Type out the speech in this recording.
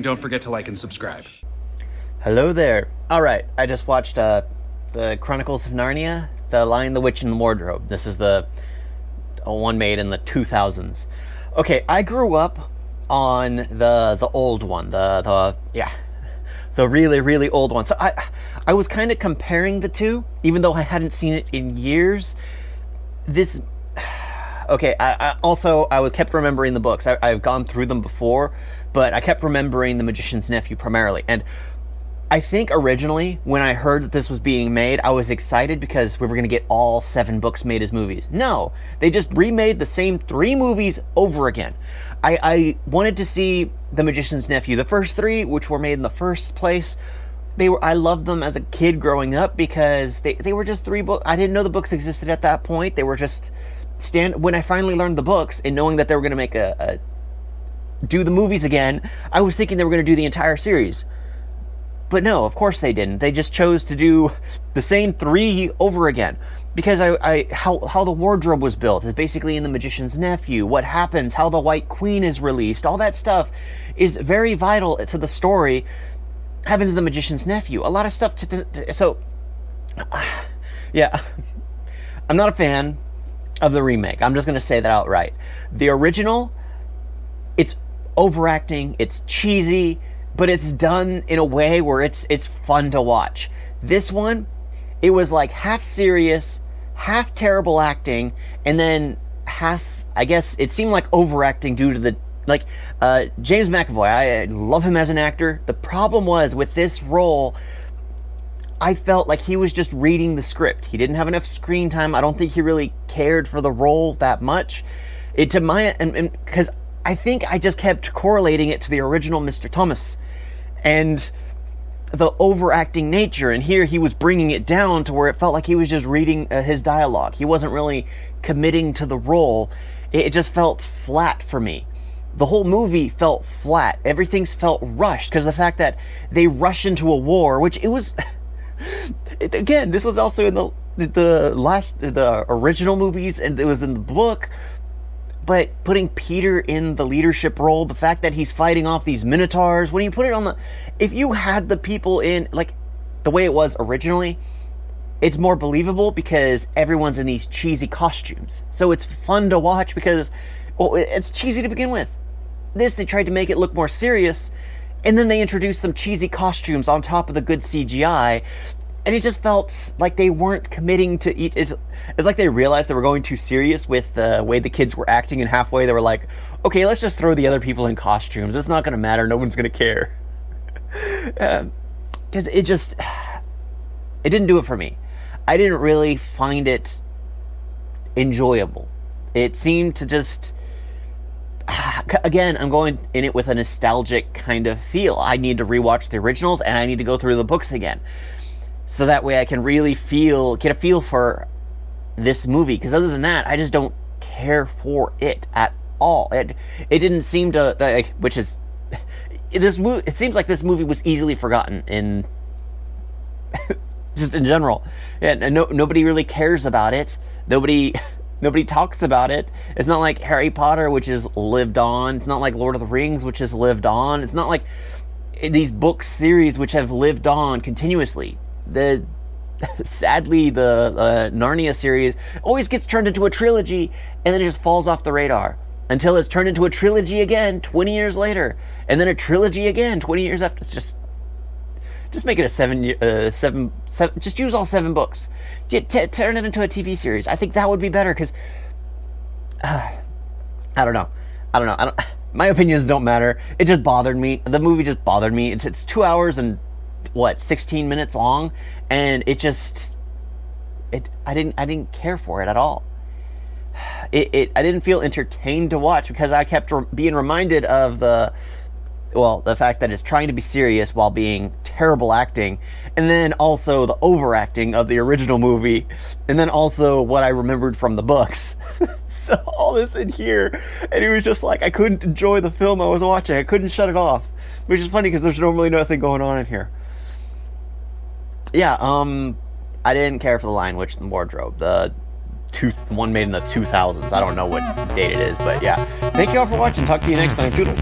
don't forget to like and subscribe. Hello there. Alright, I just watched the Chronicles of Narnia, The Lion, the Witch, and the Wardrobe. This is the one made in the 2000s. Okay, I grew up on the old one, the really, really old one. So I was kind of comparing the two, even though I hadn't seen it in years. Okay, I kept remembering the books. I've gone through them before, but I kept remembering The Magician's Nephew primarily. And I think originally, when I heard that this was being made, I was excited because we were going to get all 7 books made as movies. No, they just remade the same 3 movies over again. I wanted to see The Magician's Nephew. The first 3, which were made in the first place, I loved them as a kid growing up because they were just 3 books. I didn't know the books existed at that point. They were just when I finally learned the books and knowing that they were going to make do the movies again, I was thinking they were going to do the entire series. But no, of course they didn't. They just chose to do the same 3 over again. Because how the wardrobe was built is basically in The Magician's Nephew. What happens, how the White Queen is released, all that stuff is very vital to the story. Happens in The Magician's Nephew. A lot of stuff so, yeah, I'm not a fan of the remake. I'm just going to say that outright. The original, it's overacting, it's cheesy, but it's done in a way where it's fun to watch. This one, it was like half serious, half terrible acting, and then half, I guess, it seemed like overacting due to the, James McAvoy. I love him as an actor. The problem was, with this role, I felt like he was just reading the script. He didn't have enough screen time. I don't think he really cared for the role that much. Because I think I just kept correlating it to the original Mr. Thomas and the overacting nature. And here he was bringing it down to where it felt like he was just reading his dialogue. He wasn't really committing to the role. It just felt flat for me. The whole movie felt flat. Everything's felt rushed because the fact that they rush into a war, which it was... Again, this was also in the original movies, and it was in the book. But putting Peter in the leadership role, the fact that he's fighting off these minotaurs, when you put it on if you had the people in like the way it was originally, it's more believable because everyone's in these cheesy costumes. So it's fun to watch because, well, it's cheesy to begin with. They tried to make it look more serious, and then they introduced some cheesy costumes on top of the good CGI, and it just felt like they weren't committing to eat. It's like they realized they were going too serious with the way the kids were acting, and halfway they were like, okay, let's just throw the other people in costumes. It's not going to matter. No one's going to care. Because it didn't do it for me. I didn't really find it enjoyable. It seemed to just... Again, I'm going in it with a nostalgic kind of feel. I need to rewatch the originals, and I need to go through the books again. So that way I can really get a feel for this movie. Because other than that, I just don't care for it at all. It didn't seem to... It seems like this movie was easily forgotten in... just in general. And nobody really cares about it. Nobody talks about it. It's not like Harry Potter, which has lived on. It's not like Lord of the Rings, which has lived on. It's not like these book series which have lived on continuously. Sadly, the Narnia series always gets turned into a trilogy, and then it just falls off the radar until it's turned into a trilogy again 20 years later, and then a trilogy again 20 years after. It's just make it a seven. Just use all 7 books. Turn it into a TV series. I think that would be better because I don't know. My opinions don't matter. It just bothered me. The movie just bothered me. It's 2 hours and 16 minutes long, and I didn't care for it at all. I didn't feel entertained to watch because I kept being reminded of the fact that it's trying to be serious while being terrible acting, and then also the overacting of the original movie, and then also what I remembered from the books. So all this in here, and it was just like I couldn't enjoy the film I was watching. I couldn't shut it off, which is funny because there's normally nothing going on in here. Yeah, I didn't care for The Lion, Witch, and the Wardrobe. The one made in the 2000s. I don't know what date it is, but yeah. Thank you all for watching. Talk to you next time. Toodles.